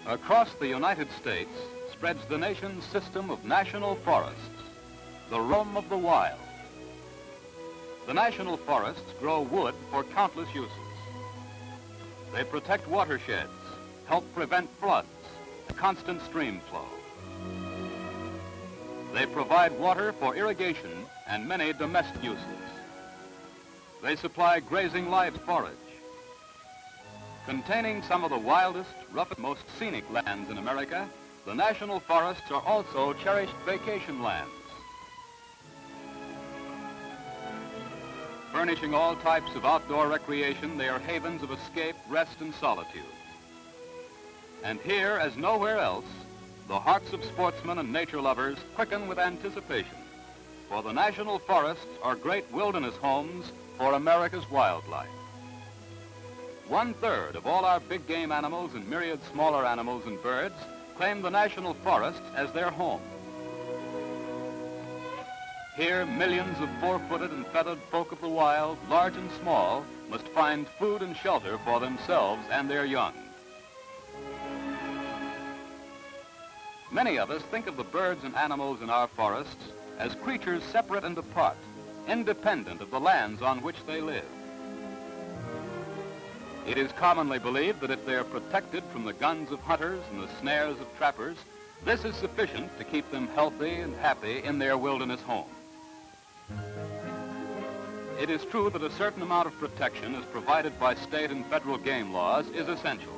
Across the United States spreads the nation's system of national forests, the realm of the wild. The national forests grow wood for countless uses. They protect watersheds, help prevent floods, constant stream flow. They provide water for irrigation and many domestic uses. They supply grazing live forage. Containing some of the wildest, roughest, most scenic lands in America, the national forests are also cherished vacation lands. Furnishing all types of outdoor recreation, they are havens of escape, rest, and solitude. And here, as nowhere else, the hearts of sportsmen and nature lovers quicken with anticipation, for the national forests are great wilderness homes for America's wildlife. 1/3 of all our big game animals and myriad smaller animals and birds claim the national forests as their home. Here, millions of four-footed and feathered folk of the wild, large and small, must find food and shelter for themselves and their young. Many of us think of the birds and animals in our forests as creatures separate and apart, independent of the lands on which they live. It is commonly believed that if they are protected from the guns of hunters and the snares of trappers, this is sufficient to keep them healthy and happy in their wilderness home. It is true that a certain amount of protection as provided by state and federal game laws is essential.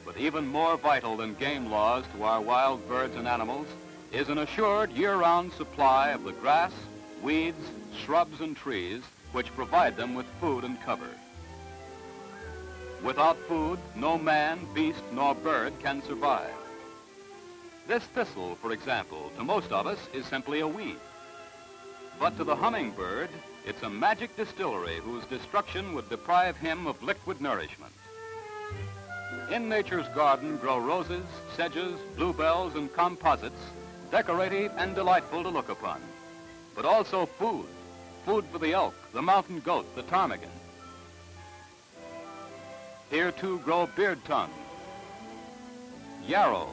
But even more vital than game laws to our wild birds and animals is an assured year-round supply of the grass, weeds, shrubs, and trees which provide them with food and cover. Without food, no man, beast, nor bird can survive. This thistle, for example, to most of us is simply a weed. But to the hummingbird, it's a magic distillery whose destruction would deprive him of liquid nourishment. In nature's garden grow roses, sedges, bluebells, and composites, decorative and delightful to look upon, but also food for the elk, the mountain goat, the ptarmigan. Here, too, grow beard tongue, yarrow,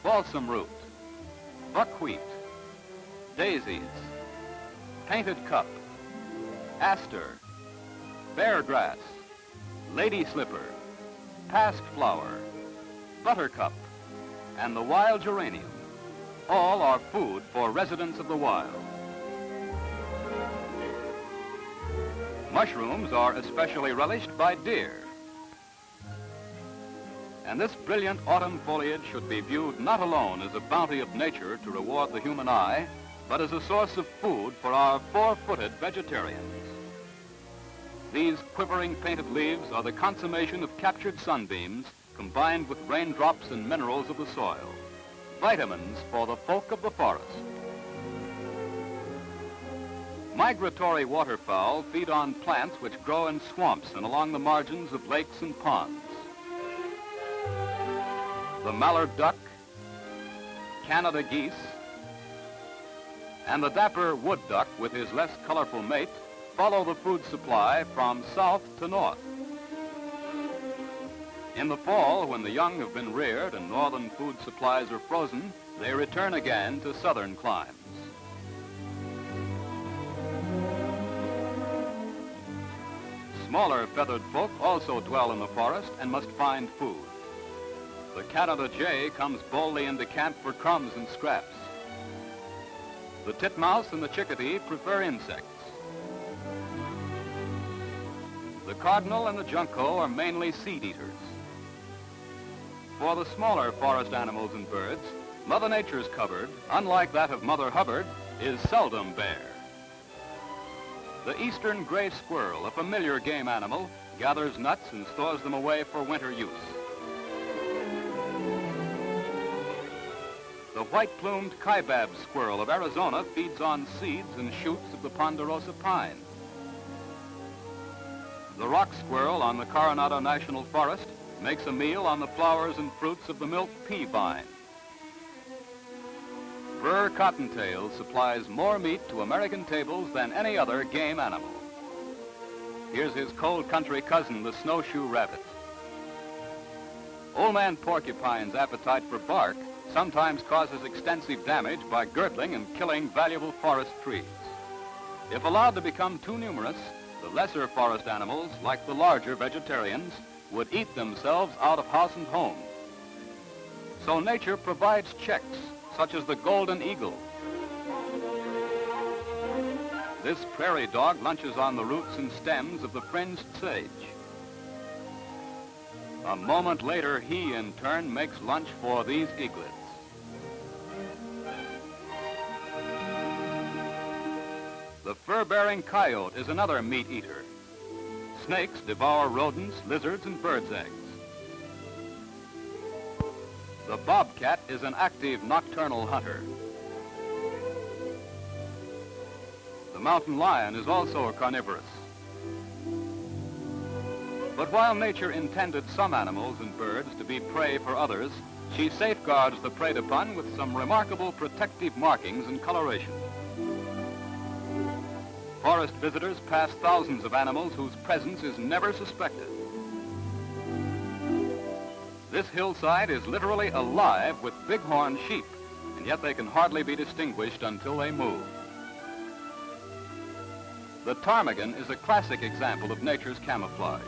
balsam root, buckwheat, daisies, painted cup, aster, beargrass, lady slipper, pasque flower, buttercup, and the wild geranium. All are food for residents of the wild. Mushrooms are especially relished by deer. And this brilliant autumn foliage should be viewed not alone as a bounty of nature to reward the human eye, but as a source of food for our four-footed vegetarians. These quivering painted leaves are the consummation of captured sunbeams combined with raindrops and minerals of the soil, vitamins for the folk of the forest. Migratory waterfowl feed on plants which grow in swamps and along the margins of lakes and ponds. The mallard duck, Canada geese, and the dapper wood duck with his less colorful mate follow the food supply from south to north. In the fall, when the young have been reared and northern food supplies are frozen, they return again to southern climes. Smaller feathered folk also dwell in the forest and must find food. The Canada jay comes boldly into camp for crumbs and scraps. The titmouse and the chickadee prefer insects. The cardinal and the junco are mainly seed eaters. For the smaller forest animals and birds, Mother Nature's cupboard, unlike that of Mother Hubbard, is seldom bare. The eastern gray squirrel, a familiar game animal, gathers nuts and stores them away for winter use. The white-plumed kaibab squirrel of Arizona feeds on seeds and shoots of the ponderosa pine. The rock squirrel on the Coronado National Forest makes a meal on the flowers and fruits of the milk pea vine. Burr cottontail supplies more meat to American tables than any other game animal. Here's his cold country cousin, the snowshoe rabbit. Old man porcupine's appetite for bark sometimes causes extensive damage by girdling and killing valuable forest trees. If allowed to become too numerous, the lesser forest animals, like the larger vegetarians, would eat themselves out of house and home. So nature provides checks, such as the golden eagle. This prairie dog lunches on the roots and stems of the fringed sage. A moment later, he in turn makes lunch for these eaglets. The fur-bearing coyote is another meat eater. Snakes devour rodents, lizards, and birds' eggs. The bobcat is an active nocturnal hunter. The mountain lion is also carnivorous. But while nature intended some animals and birds to be prey for others, she safeguards the preyed upon with some remarkable protective markings and coloration. Forest visitors pass thousands of animals whose presence is never suspected. This hillside is literally alive with bighorn sheep, and yet they can hardly be distinguished until they move. The ptarmigan is a classic example of nature's camouflage.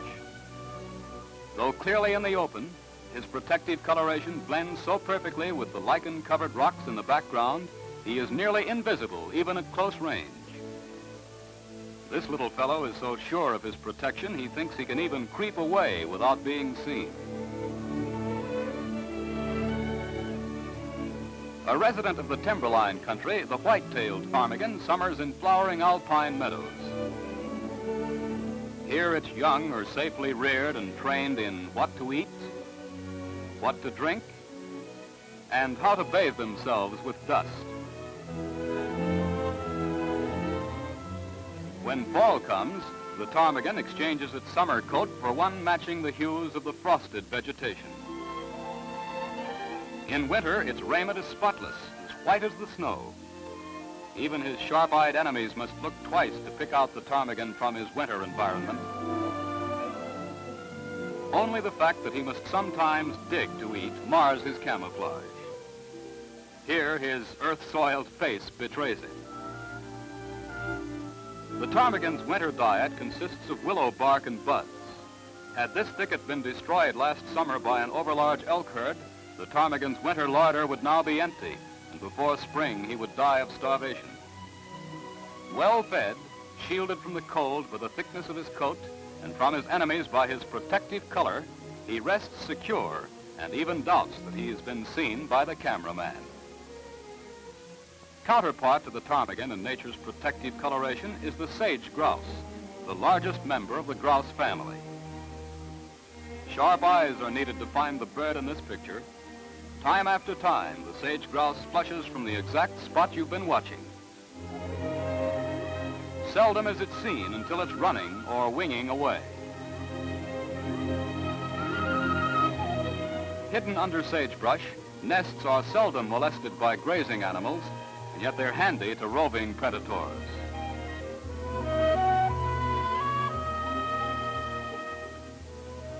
Though clearly in the open, his protective coloration blends so perfectly with the lichen-covered rocks in the background, he is nearly invisible even at close range. This little fellow is so sure of his protection, he thinks he can even creep away without being seen. A resident of the timberline country, the white-tailed ptarmigan summers in flowering alpine meadows. Here its young are safely reared and trained in what to eat, what to drink, and how to bathe themselves with dust. When fall comes, the ptarmigan exchanges its summer coat for one matching the hues of the frosted vegetation. In winter, its raiment is spotless, as white as the snow. Even his sharp-eyed enemies must look twice to pick out the ptarmigan from his winter environment. Only the fact that he must sometimes dig to eat mars his camouflage. Here, his earth-soiled face betrays it. The ptarmigan's winter diet consists of willow bark and buds. Had this thicket been destroyed last summer by an overlarge elk herd, the ptarmigan's winter larder would now be empty, and before spring he would die of starvation. Well fed, shielded from the cold by the thickness of his coat, and from his enemies by his protective color, he rests secure and even doubts that he has been seen by the cameraman. Counterpart to the ptarmigan in nature's protective coloration is the sage grouse, the largest member of the grouse family. Sharp eyes are needed to find the bird in this picture. Time after time, the sage grouse flushes from the exact spot you've been watching. Seldom is it seen until it's running or winging away. Hidden under sagebrush, nests are seldom molested by grazing animals, and yet they're handy to roving predators.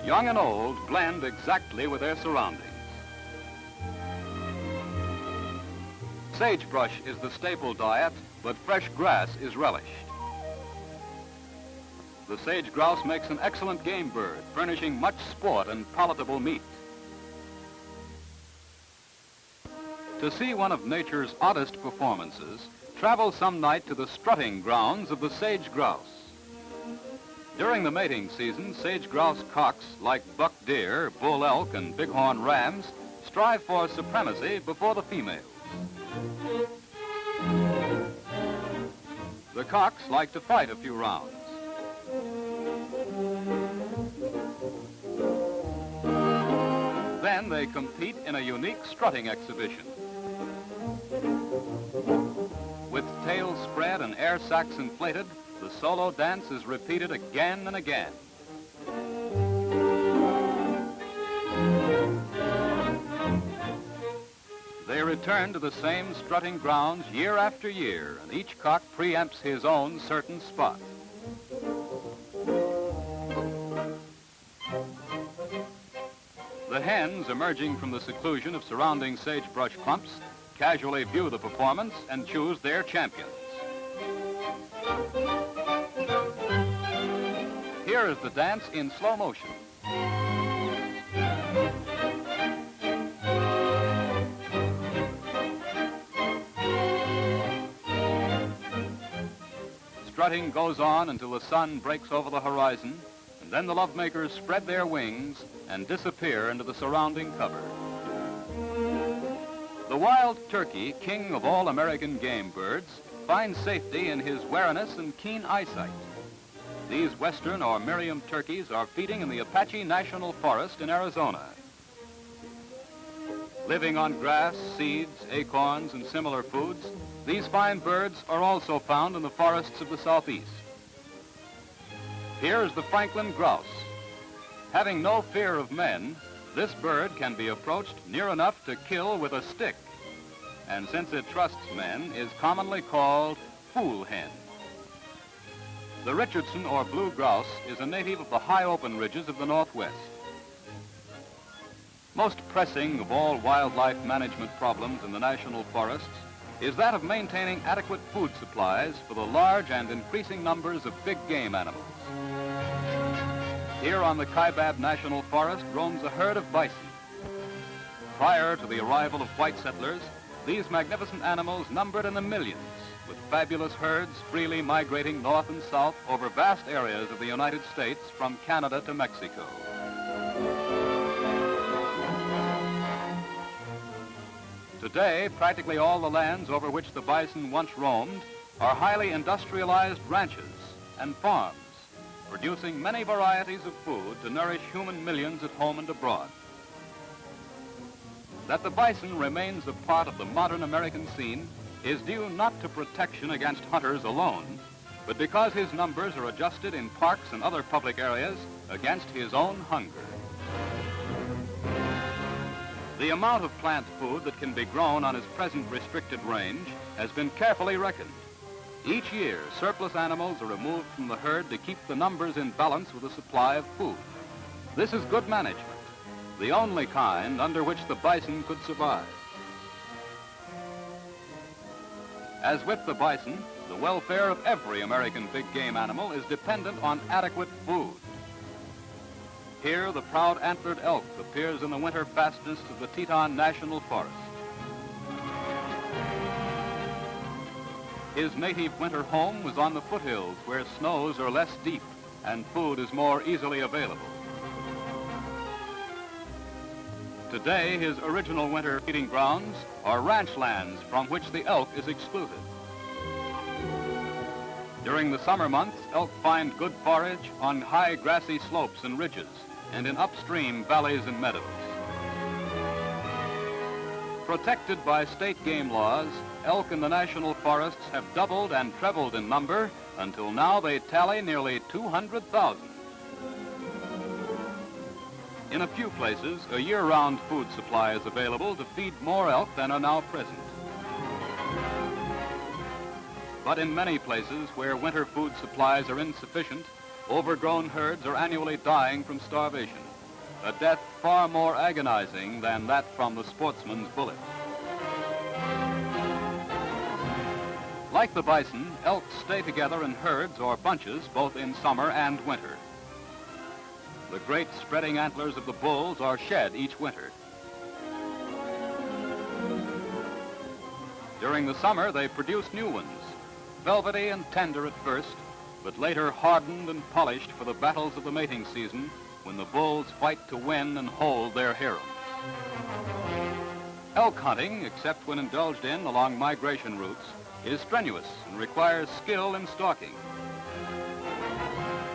Young and old blend exactly with their surroundings. Sagebrush is the staple diet, but fresh grass is relished. The sage grouse makes an excellent game bird, furnishing much sport and palatable meat. To see one of nature's oddest performances, travel some night to the strutting grounds of the sage grouse. During the mating season, sage grouse cocks, like buck deer, bull elk, and bighorn rams, strive for supremacy before the females. The cocks like to fight a few rounds. Then they compete in a unique strutting exhibition. With tails spread and air sacs inflated, the solo dance is repeated again and again. They return to the same strutting grounds year after year, and each cock preempts his own certain spot. The hens emerging from the seclusion of surrounding sagebrush clumps casually view the performance and choose their champions. Here is the dance in slow motion. Strutting goes on until the sun breaks over the horizon, and then the lovemakers spread their wings and disappear into the surrounding cover. The wild turkey, king of all American game birds, finds safety in his wariness and keen eyesight. These western or Miriam turkeys are feeding in the Apache National Forest in Arizona. Living on grass, seeds, acorns, and similar foods, these fine birds are also found in the forests of the southeast. Here is the Franklin grouse. Having no fear of men, this bird can be approached near enough to kill with a stick, and since it trusts men, is commonly called fool hen. The Richardson or blue grouse is a native of the high open ridges of the Northwest. Most pressing of all wildlife management problems in the national forests is that of maintaining adequate food supplies for the large and increasing numbers of big game animals. Here on the Kaibab National Forest roams a herd of bison. Prior to the arrival of white settlers, these magnificent animals numbered in the millions, with fabulous herds freely migrating north and south over vast areas of the United States from Canada to Mexico. Today, practically all the lands over which the bison once roamed are highly industrialized ranches and farms, producing many varieties of food to nourish human millions at home and abroad. That the bison remains a part of the modern American scene is due not to protection against hunters alone, but because his numbers are adjusted in parks and other public areas against his own hunger. The amount of plant food that can be grown on his present restricted range has been carefully reckoned. Each year, surplus animals are removed from the herd to keep the numbers in balance with the supply of food. This is good management, the only kind under which the bison could survive. As with the bison, the welfare of every American big game animal is dependent on adequate food. Here, the proud antlered elk appears in the winter fastness of the Teton National Forest. His native winter home was on the foothills where snows are less deep and food is more easily available. Today, his original winter feeding grounds are ranch lands from which the elk is excluded. During the summer months, elk find good forage on high grassy slopes and ridges and in upstream valleys and meadows. Protected by state game laws, elk in the national forests have doubled and trebled in number until now they tally nearly 200,000. In a few places, a year-round food supply is available to feed more elk than are now present. But in many places where winter food supplies are insufficient, overgrown herds are annually dying from starvation, a death far more agonizing than that from the sportsman's bullet. Like the bison, elk stay together in herds or bunches both in summer and winter. The great spreading antlers of the bulls are shed each winter. During the summer, they produce new ones, velvety and tender at first, but later hardened and polished for the battles of the mating season when the bulls fight to win and hold their harems. Elk hunting, except when indulged in along migration routes, is strenuous and requires skill in stalking.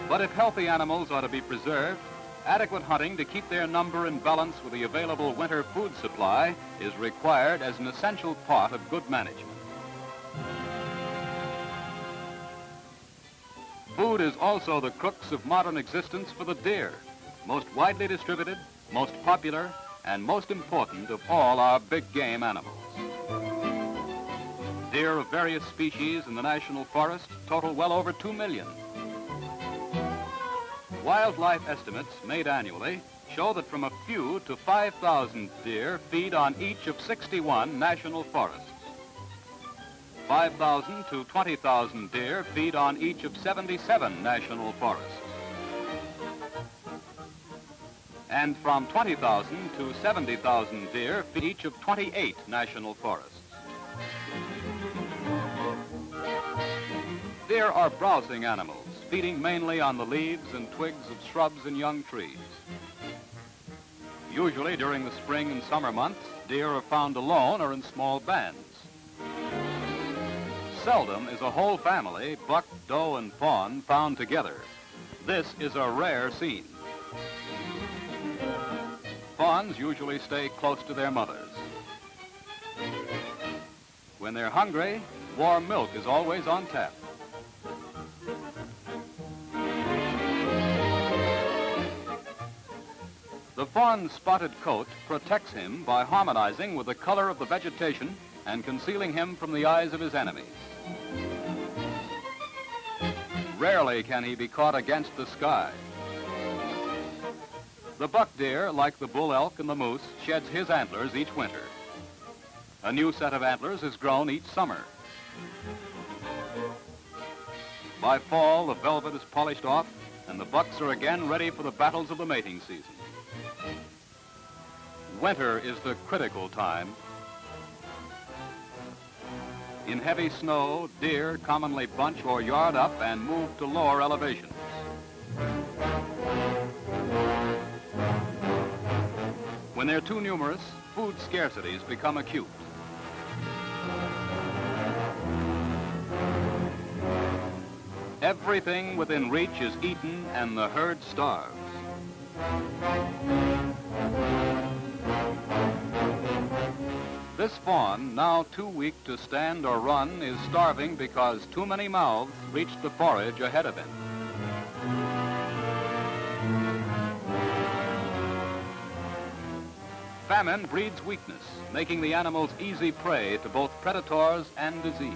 But if healthy animals are to be preserved, adequate hunting to keep their number in balance with the available winter food supply is required as an essential part of good management. Food is also the crux of modern existence for the deer, most widely distributed, most popular, and most important of all our big game animals. Deer of various species in the national forest total well over 2 million. Wildlife estimates made annually show that from a few to 5,000 deer feed on each of 61 national forests. 5,000 to 20,000 deer feed on each of 77 national forests. And from 20,000 to 70,000 deer feed each of 28 national forests. Deer are browsing animals, feeding mainly on the leaves and twigs of shrubs and young trees. Usually during the spring and summer months, deer are found alone or in small bands. Seldom is a whole family, buck, doe, and fawn, found together. This is a rare scene. Fawns usually stay close to their mothers. When they're hungry, warm milk is always on tap. The fawn's spotted coat protects him by harmonizing with the color of the vegetation and concealing him from the eyes of his enemies. Rarely can he be caught against the sky. The buck deer, like the bull elk and the moose, sheds his antlers each winter. A new set of antlers is grown each summer. By fall, the velvet is polished off, and the bucks are again ready for the battles of the mating season. Winter is the critical time. In heavy snow, deer commonly bunch or yard up and move to lower elevations. When they're too numerous, food scarcities become acute. Everything within reach is eaten and the herd starves. This fawn, now too weak to stand or run, is starving because too many mouths reach the forage ahead of him. Famine breeds weakness, making the animals easy prey to both predators and disease.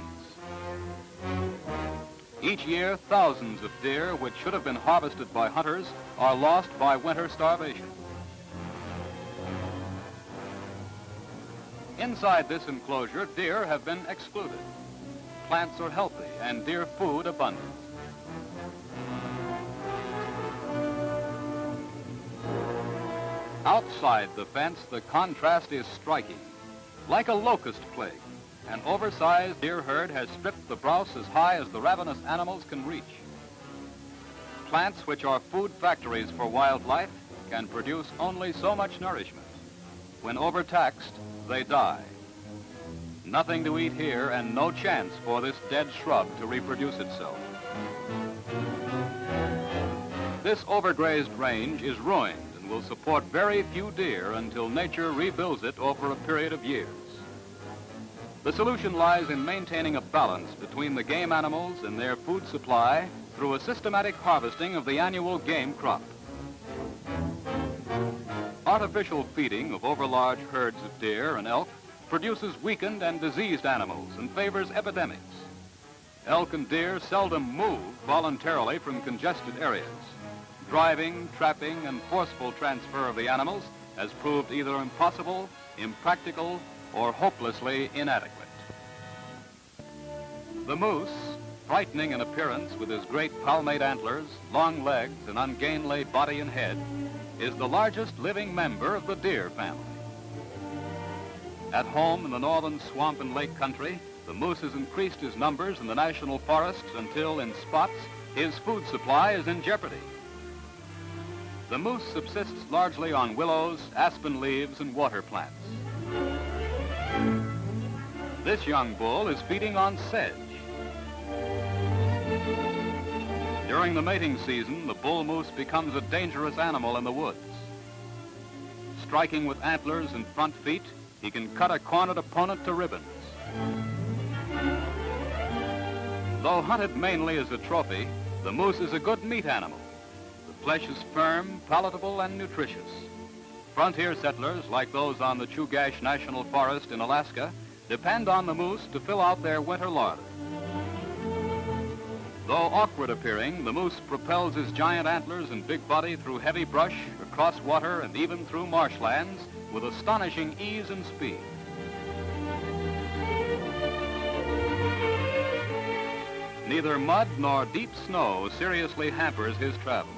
Each year, thousands of deer, which should have been harvested by hunters, are lost by winter starvation. Inside this enclosure, deer have been excluded. Plants are healthy and deer food abundant. Outside the fence, the contrast is striking. Like a locust plague, an oversized deer herd has stripped the browse as high as the ravenous animals can reach. Plants, which are food factories for wildlife, can produce only so much nourishment. When overtaxed, they die. Nothing to eat here and no chance for this dead shrub to reproduce itself. This overgrazed range is ruined and will support very few deer until nature rebuilds it over a period of years. The solution lies in maintaining a balance between the game animals and their food supply through a systematic harvesting of the annual game crop. Artificial feeding of overlarge herds of deer and elk produces weakened and diseased animals and favors epidemics. Elk and deer seldom move voluntarily from congested areas. Driving, trapping, and forceful transfer of the animals has proved either impossible, impractical, or hopelessly inadequate. The moose, frightening in appearance with his great palmate antlers, long legs, and ungainly body and head, is the largest living member of the deer family. At home in the northern swamp and lake country, the moose has increased his numbers in the national forests until, in spots, his food supply is in jeopardy. The moose subsists largely on willows, aspen leaves, and water plants. This young bull is feeding on sedge. During the mating season, the bull moose becomes a dangerous animal in the woods. Striking with antlers and front feet, he can cut a cornered opponent to ribbons. Though hunted mainly as a trophy, the moose is a good meat animal. The flesh is firm, palatable, and nutritious. Frontier settlers, like those on the Chugach National Forest in Alaska, depend on the moose to fill out their winter larder. Though awkward appearing, the moose propels his giant antlers and big body through heavy brush, across water, and even through marshlands with astonishing ease and speed. Neither mud nor deep snow seriously hampers his travel.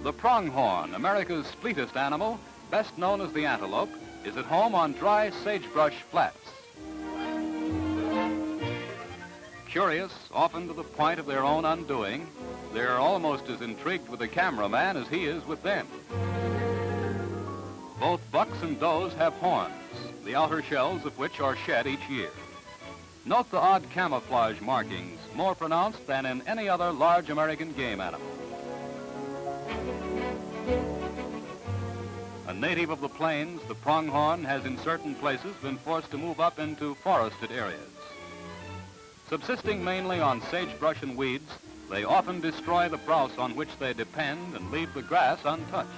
The pronghorn, America's fleetest animal, best known as the antelope, is at home on dry sagebrush flats. Curious, often to the point of their own undoing, they're almost as intrigued with the cameraman as he is with them. Both bucks and does have horns, the outer shells of which are shed each year. Note the odd camouflage markings, more pronounced than in any other large American game animal. A native of the plains, the pronghorn has in certain places been forced to move up into forested areas. Subsisting mainly on sagebrush and weeds, they often destroy the browse on which they depend and leave the grass untouched.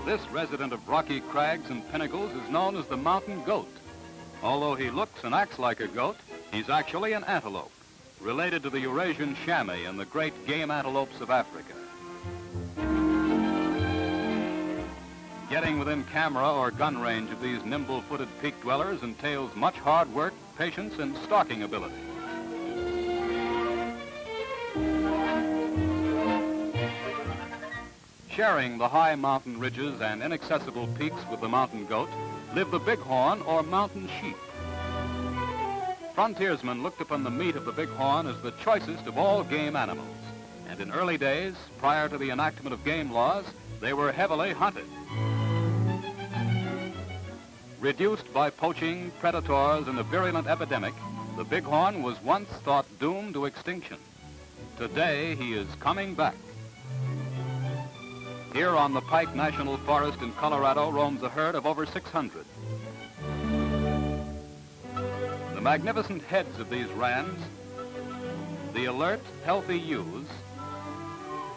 This resident of rocky crags and pinnacles is known as the mountain goat. Although he looks and acts like a goat, he's actually an antelope, related to the Eurasian chamois and the great game antelopes of Africa. Getting within camera or gun range of these nimble-footed peak dwellers entails much hard work, patience, and stalking ability. Sharing the high mountain ridges and inaccessible peaks with the mountain goat live the bighorn or mountain sheep. Frontiersmen looked upon the meat of the bighorn as the choicest of all game animals, and in early days, prior to the enactment of game laws, they were heavily hunted. Reduced by poaching, predators, and a virulent epidemic, the bighorn was once thought doomed to extinction. Today, he is coming back. Here on the Pike National Forest in Colorado roams a herd of over 600. The magnificent heads of these rams, the alert, healthy ewes,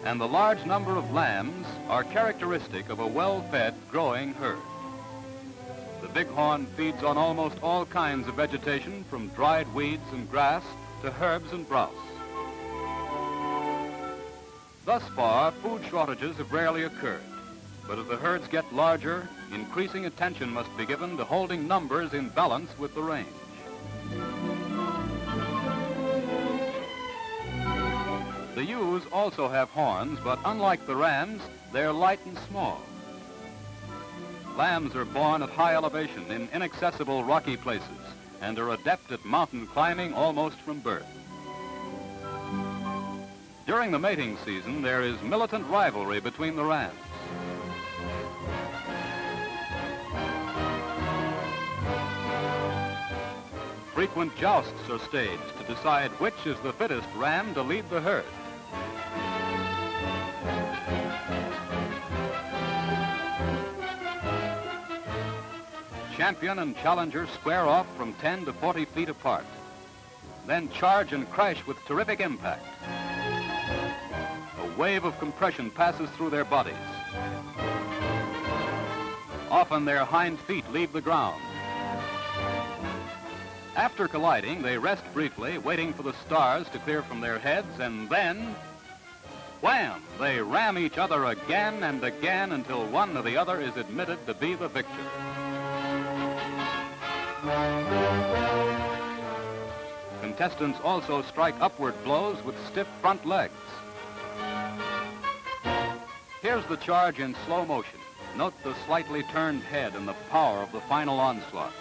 and the large number of lambs are characteristic of a well-fed, growing herd. The bighorn feeds on almost all kinds of vegetation, from dried weeds and grass to herbs and browse. Thus far, food shortages have rarely occurred, but as the herds get larger, increasing attention must be given to holding numbers in balance with the range. The ewes also have horns, but unlike the rams, they're light and small. Lambs are born at high elevation in inaccessible rocky places and are adept at mountain climbing almost from birth. During the mating season, there is militant rivalry between the rams. Frequent jousts are staged to decide which is the fittest ram to lead the herd. Champion and challenger square off from 10 to 40 feet apart, then charge and crash with terrific impact. A wave of compression passes through their bodies. Often their hind feet leave the ground. After colliding, they rest briefly, waiting for the stars to clear from their heads, and then, wham! They ram each other again and again until one or the other is admitted to be the victor. Contestants also strike upward blows with stiff front legs. Here's the charge in slow motion. Note the slightly turned head and the power of the final onslaught.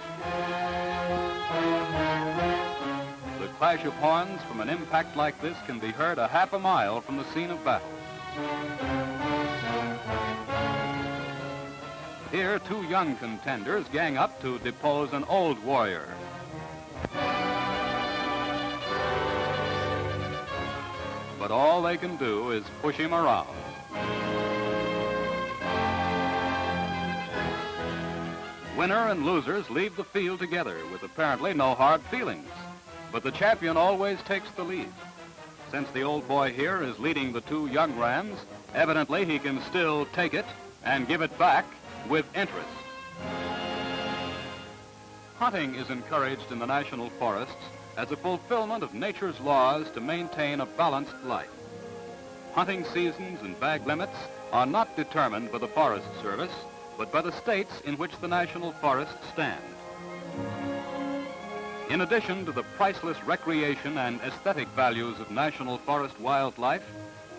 The clash of horns from an impact like this can be heard a half a mile from the scene of battle. Here, two young contenders gang up to depose an old warrior. But all they can do is push him around. Winner and losers leave the field together with apparently no hard feelings. But the champion always takes the lead. Since the old boy here is leading the two young rams, evidently he can still take it and give it back with interest. Hunting is encouraged in the national forests as a fulfillment of nature's laws to maintain a balanced life. Hunting seasons and bag limits are not determined by the Forest Service, but by the states in which the national forests stand. In addition to the priceless recreation and aesthetic values of national forest wildlife,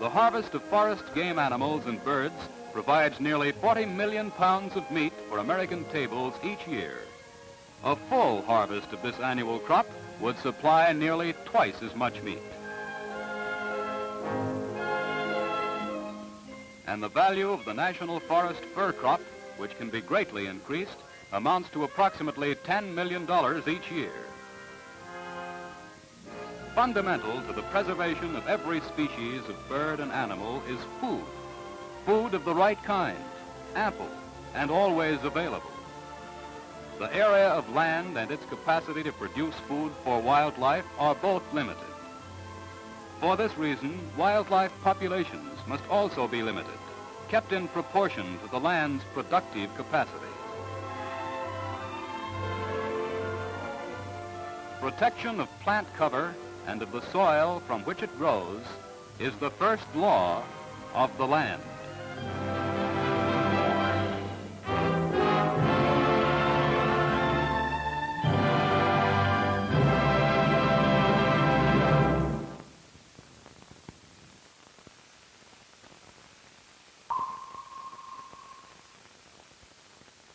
the harvest of forest game animals and birds provides nearly 40 million pounds of meat for American tables each year. A full harvest of this annual crop would supply nearly twice as much meat. And the value of the national forest fur crop, which can be greatly increased, amounts to approximately $10 million each year. Fundamental to the preservation of every species of bird and animal is food. Food of the right kind, ample, and always available. The area of land and its capacity to produce food for wildlife are both limited. For this reason, wildlife populations must also be limited, kept in proportion to the land's productive capacity. Protection of plant cover and of the soil from which it grows is the first law of the land.